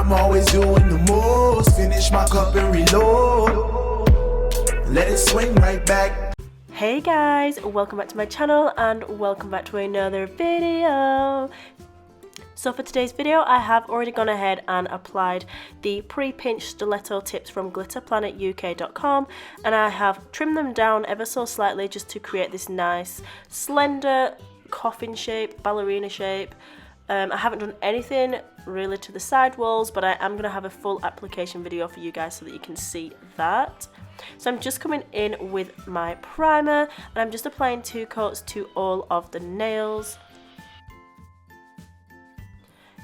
I'm always doing the most. Finish my cup and reload. Let it swing right back. Hey guys, welcome back to my channel and welcome back to another video. So for today's video, I have already gone ahead and applied the pre-pinched stiletto tips from glitterplanetuk.com, and I have trimmed them down ever so slightly just to create this nice slender coffin shape, ballerina shape. I haven't done anything really to the side walls, but I am going to have a full application video for you guys so that you can see that. So I'm just coming in with my primer and I'm just applying 2 coats to all of the nails.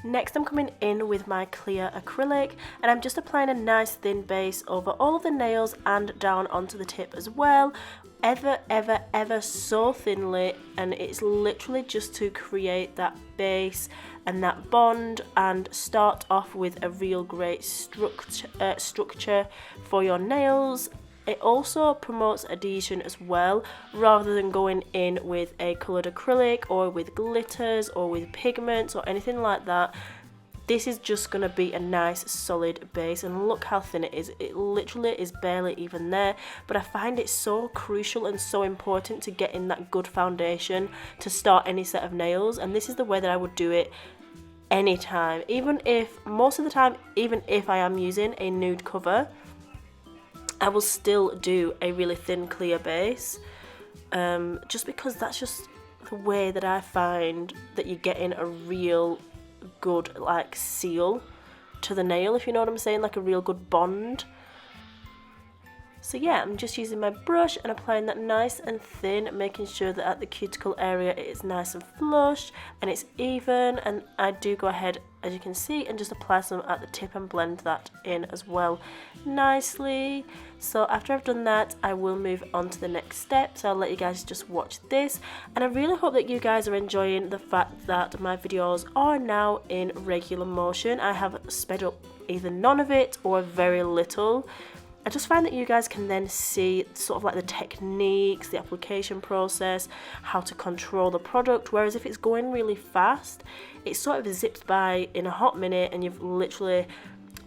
Next I'm coming in with my clear acrylic and I'm just applying a nice thin base over all of the nails and down onto the tip as well, ever so thinly, and it's literally just to create that base and that bond and start off with a real great structure for your nails. It also promotes adhesion as well, rather than going in with a coloured acrylic or with glitters or with pigments or anything like that. This is just going to be a nice solid base, and look how thin it is. It literally is barely even there, but I find it so crucial and so important to get in that good foundation to start any set of nails, and this is the way that I would do it anytime. Even if, most of the time, even if I am using a nude cover, I will still do a really thin clear base, just because that's just the way that I find that you're getting a real good like seal to the nail, if you know what I'm saying, like a real good bond. So yeah, I'm just using my brush and applying that nice and thin, making sure that at the cuticle area it is nice and flush and it's even, and I do go ahead, as you can see, and just apply some at the tip and blend that in as well nicely. So after I've done that, I will move on to the next step, so I'll let you guys just watch this, and I really hope that you guys are enjoying the fact that my videos are now in regular motion. I have sped up either none of it or very little. I just find that you guys can then see sort of like the techniques, the application process, how to control the product, whereas if it's going really fast, it sort of zips by in a hot minute and you've literally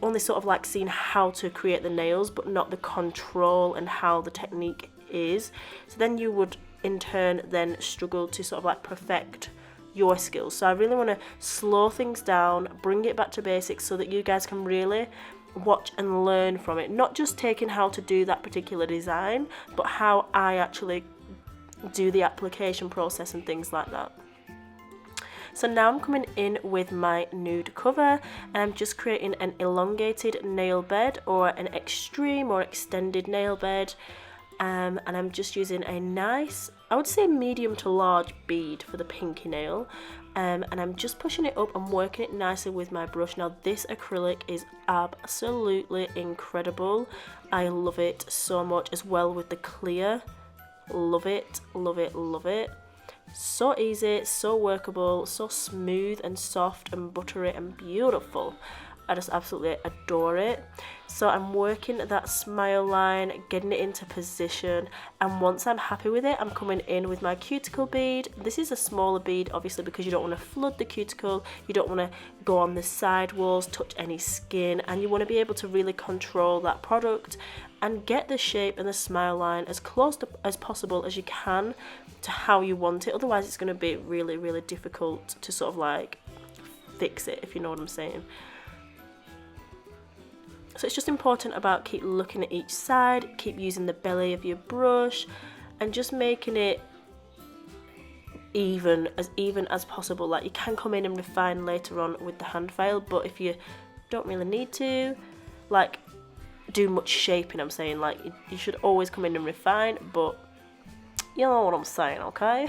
only sort of like seen how to create the nails but not the control and how the technique is. So then you would in turn then struggle to sort of like perfect your skills. So I really want to slow things down, bring it back to basics so that you guys can really watch and learn from it, not just taking how to do that particular design, but how I actually do the application process and things like that. So now I'm coming in with my nude cover and I'm just creating an elongated nail bed or an extreme or extended nail bed, and I'm just using a nice, I would say medium to large bead for the pinky nail. And I'm just pushing it up and working it nicely with my brush. Now this acrylic is absolutely incredible. I love it so much, as well with the clear. Love it, love it, love it. So easy, so workable, so smooth and soft and buttery and beautiful. I just absolutely adore it. So I'm working that smile line, getting it into position, and once I'm happy with it, I'm coming in with my cuticle bead. This is a smaller bead, obviously, because you don't want to flood the cuticle, you don't want to go on the side walls, touch any skin, and you want to be able to really control that product and get the shape and the smile line as close to, as possible as you can to how you want it. Otherwise it's going to be really, really difficult to sort of like fix it, if you know what I'm saying. So it's just important about keep looking at each side, keep using the belly of your brush and just making it even as possible. Like, you can come in and refine later on with the hand file, but if you don't really need to like do much shaping, I'm saying, like, you should always come in and refine, but you know what I'm saying, okay?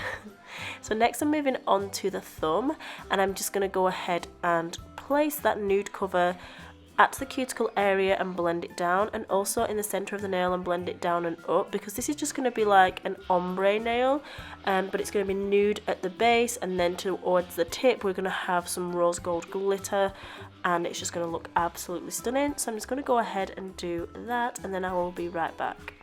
So next I'm moving on to the thumb, and I'm just going to go ahead and place that nude cover at the cuticle area and blend it down, and also in the center of the nail and blend it down and up, because this is just going to be like an ombre nail, but it's going to be nude at the base, and then towards the tip we're going to have some rose gold glitter, and it's just going to look absolutely stunning. So I'm just going to go ahead and do that, and then I will be right back.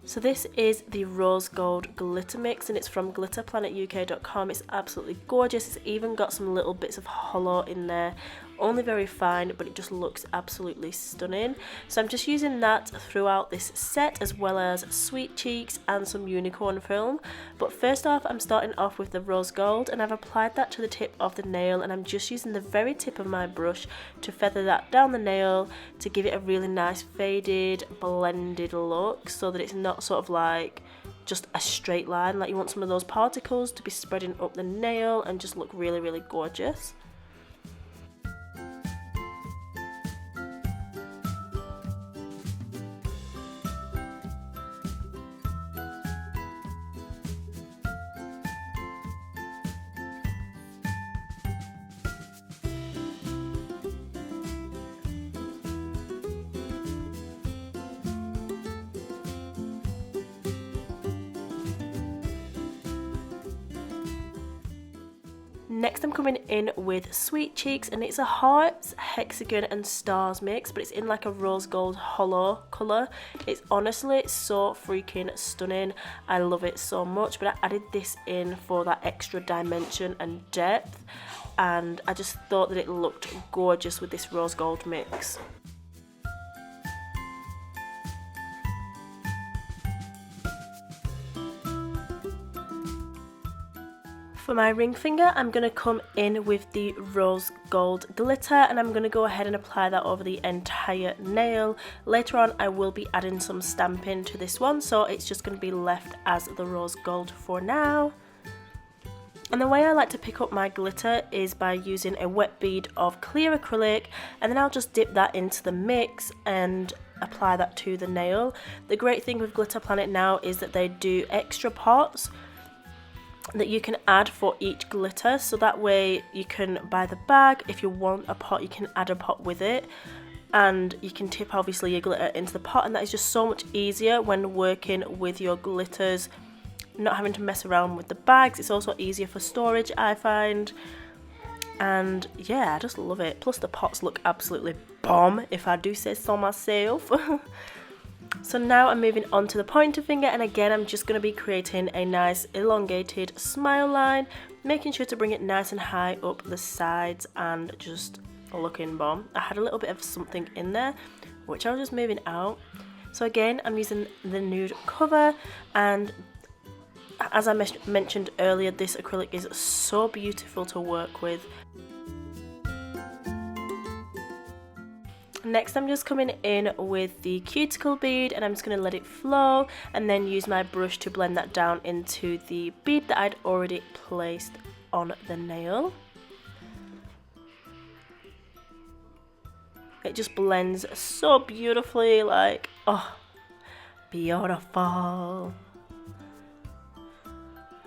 So this is the Rose Gold Glitter Mix, and it's from glitterplanetuk.com. It's absolutely gorgeous. It's even got some little bits of hollow in there. Only very fine, but it just looks absolutely stunning. So I'm just using that throughout this set, as well as Sweet Cheeks and some unicorn film. But first off, I'm starting off with the rose gold, and I've applied that to the tip of the nail, and I'm just using the very tip of my brush to feather that down the nail to give it a really nice faded, blended look, so that it's not sort of like just a straight line. Like, you want some of those particles to be spreading up the nail and just look really, really gorgeous. Next I'm coming in with Sweet Cheeks, and it's a hearts, hexagon and stars mix, but it's in like a rose gold hollow colour. It's honestly so freaking stunning. I love it so much, but I added this in for that extra dimension and depth, and I just thought that it looked gorgeous with this rose gold mix. For my ring finger, I'm going to come in with the rose gold glitter, and I'm going to go ahead and apply that over the entire nail. Later on I will be adding some stamping to this one, so it's just going to be left as the rose gold for now. And the way I like to pick up my glitter is by using a wet bead of clear acrylic, and then I'll just dip that into the mix and apply that to the nail. The great thing with Glitter Planet now is that they do extra pots that you can add for each glitter, so that way you can buy the bag. If you want a pot, you can add a pot with it, and you can tip obviously your glitter into the pot, and that is just so much easier when working with your glitters, not having to mess around with the bags. It's also easier for storage, I find, and yeah, I just love it. Plus the pots look absolutely bomb, if I do say so myself. So now I'm moving on to the pointer finger, and again I'm just going to be creating a nice elongated smile line, making sure to bring it nice and high up the sides and just looking bomb. I had a little bit of something in there which I was just moving out. So again, I'm using the nude cover, and as I mentioned earlier, this acrylic is so beautiful to work with. Next I'm just coming in with the cuticle bead, and I'm just going to let it flow and then use my brush to blend that down into the bead that I'd already placed on the nail. It just blends so beautifully, like, oh, beautiful.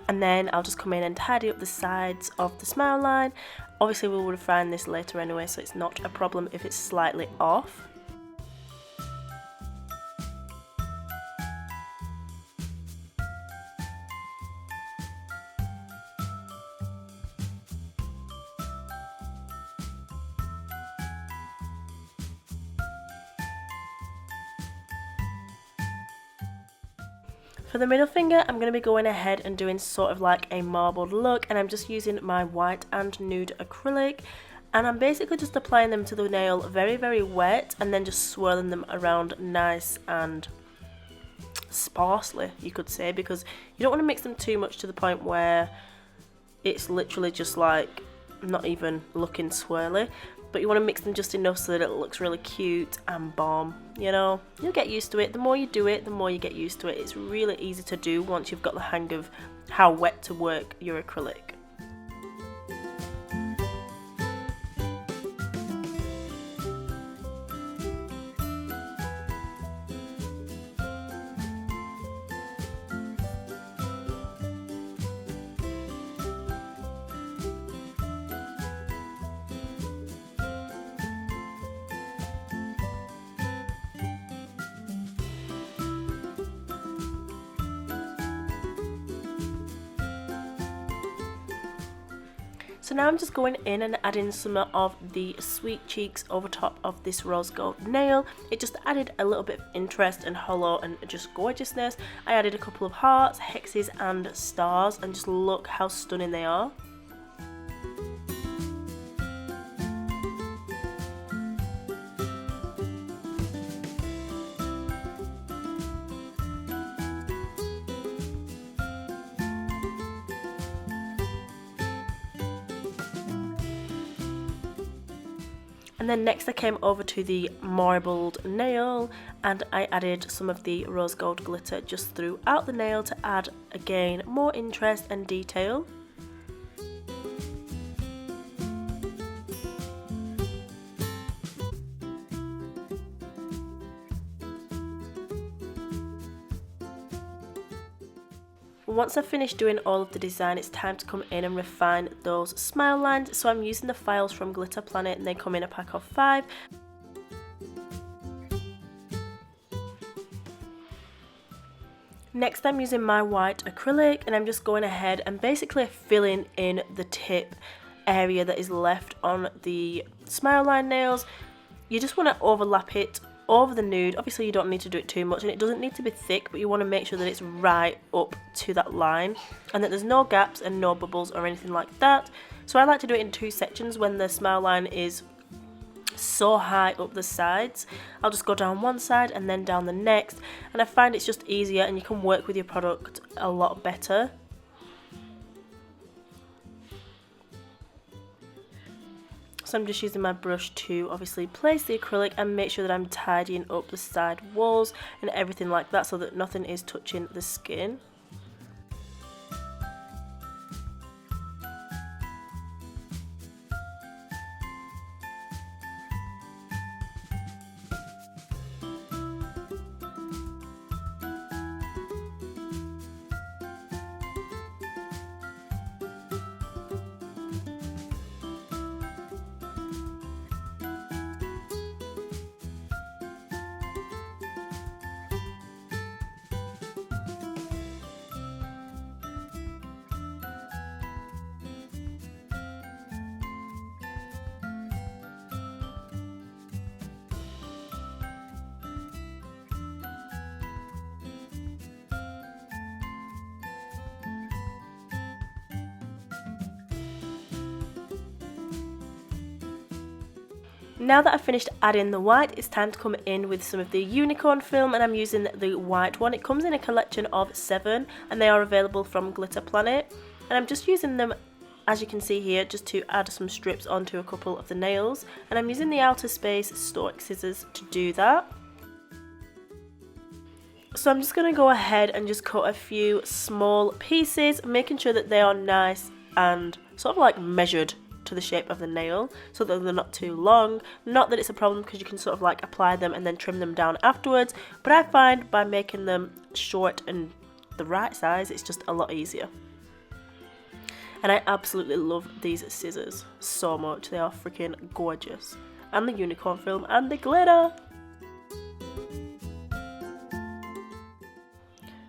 And then I'll just come in and tidy up the sides of the smile line. Obviously we will refine this later anyway, so it's not a problem if it's slightly off. For the middle finger, I'm going to be going ahead and doing sort of like a marbled look, and I'm just using my white and nude acrylic, and I'm basically just applying them to the nail very, very wet, and then just swirling them around nice and sparsely, you could say, because you don't want to mix them too much to the point where it's literally just like not even looking swirly. But you want to mix them just enough so that it looks really cute and bomb, you know. You'll get used to it. The more you do it, the more you get used to it. It's really easy to do once you've got the hang of how wet to work your acrylic. So now I'm just going in and adding some of the sweet cheeks over top of this rose gold nail. It just added a little bit of interest and hollow and just gorgeousness. I added a couple of hearts, hexes and stars, and just look how stunning they are. And then next I came over to the marbled nail and I added some of the rose gold glitter just throughout the nail to add again more interest and detail. Once I've finished doing all of the design, it's time to come in and refine those smile lines. So I'm using the files from Glitter Planet and they come in a pack of 5. Next I'm using my white acrylic and I'm just going ahead and basically filling in the tip area that is left on the smile line nails. You just want to overlap it over the nude. Obviously you don't need to do it too much and it doesn't need to be thick, but you want to make sure that it's right up to that line and that there's no gaps and no bubbles or anything like that. So I like to do it in 2 sections. When the smile line is so high up the sides, I'll just go down one side and then down the next, and I find it's just easier and you can work with your product a lot better. So I'm just using my brush to obviously place the acrylic and make sure that I'm tidying up the side walls and everything like that so that nothing is touching the skin. Now that I've finished adding the white, it's time to come in with some of the unicorn film, and I'm using the white one. It comes in a collection of 7 and they are available from Glitter Planet, and I'm just using them, as you can see here, just to add some strips onto a couple of the nails, and I'm using the outer space stork scissors to do that. So I'm just going to go ahead and just cut a few small pieces, making sure that they are nice and sort of like measured to the shape of the nail so that they're not too long. Not that it's a problem because you can sort of like apply them and then trim them down afterwards, but I find by making them short and the right size, it's just a lot easier. And I absolutely love these scissors so much. They are freaking gorgeous. And the unicorn film and the glitter.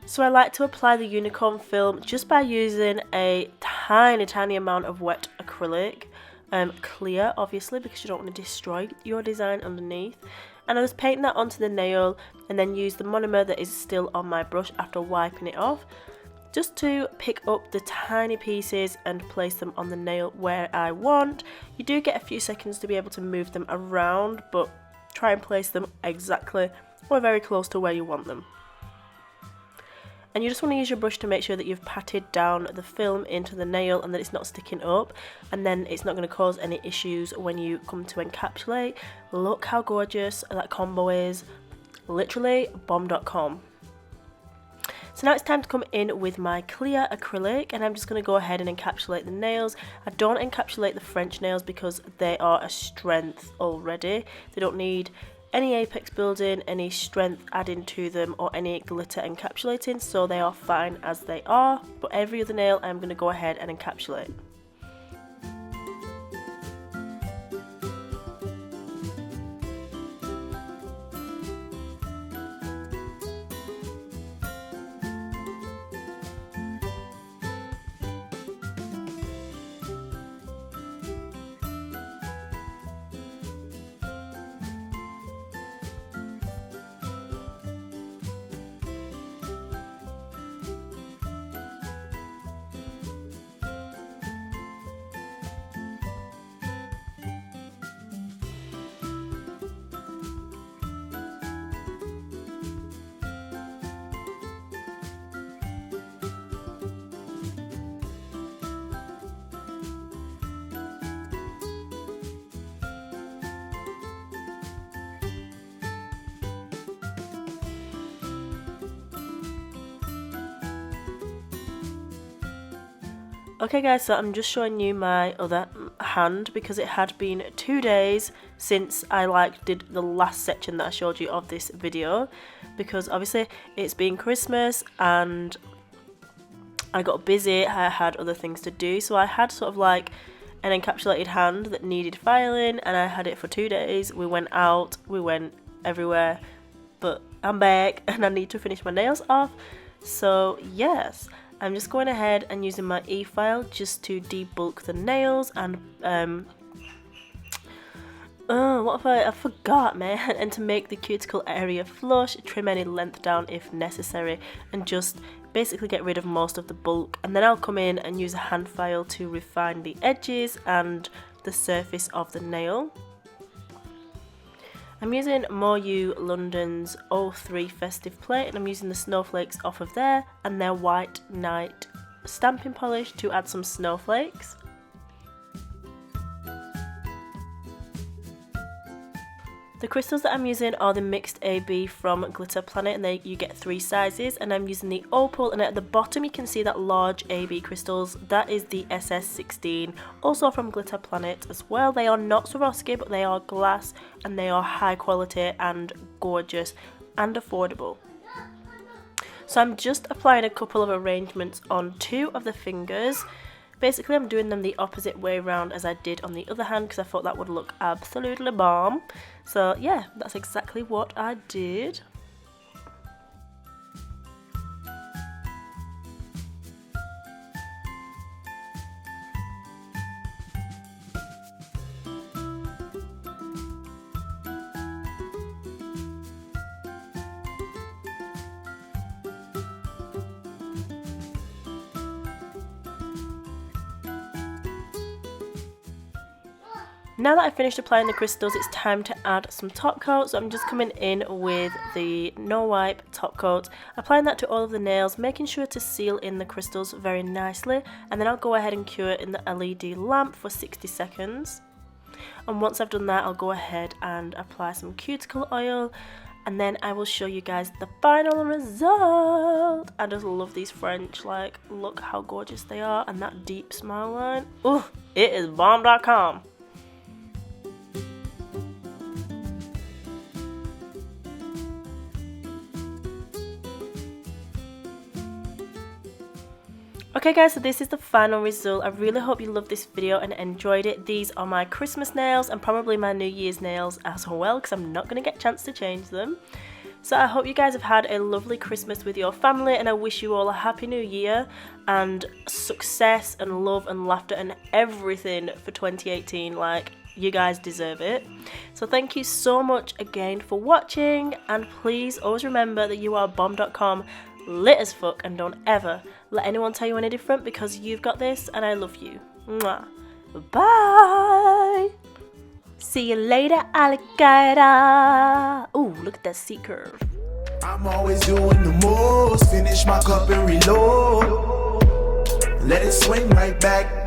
So I like to apply the unicorn film just by using a tiny amount of wet acrylic, clear obviously because you don't want to destroy your design underneath. And I was painting that onto the nail and then use the monomer that is still on my brush after wiping it off, just to pick up the tiny pieces and place them on the nail where I want. You do get a few seconds to be able to move them around, but try and place them exactly or very close to where you want them. And you just want to use your brush to make sure that you've patted down the film into the nail and that it's not sticking up, and then it's not going to cause any issues when you come to encapsulate. Look how gorgeous that combo is. Literally bomb.com. So now it's time to come in with my clear acrylic, and I'm just going to go ahead and encapsulate the nails. I don't encapsulate the French nails because they are a strength already. They don't need any apex building, any strength adding to them, or any glitter encapsulating, so they are fine as they are. But every other nail I'm going to go ahead and encapsulate. Okay guys, so I'm just showing you my other hand because it had been 2 days since I did the last section that I showed you of this video, because obviously it's been Christmas and I got busy, I had other things to do, so I had sort of like an encapsulated hand that needed filing, and I had it for 2 days. We went out, we went everywhere, but I'm back and I need to finish my nails off. So yes, I'm just going ahead and using my e-file just to debulk the nails and what if I forgot, man, and to make the cuticle area flush, trim any length down if necessary, and just basically get rid of most of the bulk. And then I'll come in and use a hand file to refine the edges and the surface of the nail. I'm using Moyu London's 03 Festive Plate, and I'm using the snowflakes off of there and their White Night stamping polish to add some snowflakes. The crystals that I'm using are the mixed AB from Glitter Planet, and you get 3 sizes, and I'm using the opal, and at the bottom you can see that large AB crystals, that is the SS16, also from Glitter Planet as well. They are not Swarovski, but they are glass and they are high quality and gorgeous and affordable. So I'm just applying a couple of arrangements on 2 of the fingers. Basically I'm doing them the opposite way around as I did on the other hand because I thought that would look absolutely bomb. So yeah, that's exactly what I did. Now that I've finished applying the crystals, it's time to add some top coat. So I'm just coming in with the no wipe top coat, applying that to all of the nails, making sure to seal in the crystals very nicely, and then I'll go ahead and cure it in the LED lamp for 60 seconds. And once I've done that, I'll go ahead and apply some cuticle oil, and then I will show you guys the final result. I just love these French, like, look how gorgeous they are, and that deep smile line. Ooh, it is bomb.com. Okay guys, so this is the final result. I really hope you loved this video and enjoyed it. These are my Christmas nails and probably my New Year's nails as well, because I'm not going to get a chance to change them. So I hope you guys have had a lovely Christmas with your family, and I wish you all a happy new year and success and love and laughter and everything for 2018. Like, you guys deserve it. So thank you so much again for watching, and please always remember that you are bomb.com, lit as fuck, and don't ever let anyone tell you any different, because you've got this and I love you. Mwah. Bye. See you later, alligator. Ooh, look at that C curve. I'm always doing the most. Finish my cup and reload. Let it swing right back.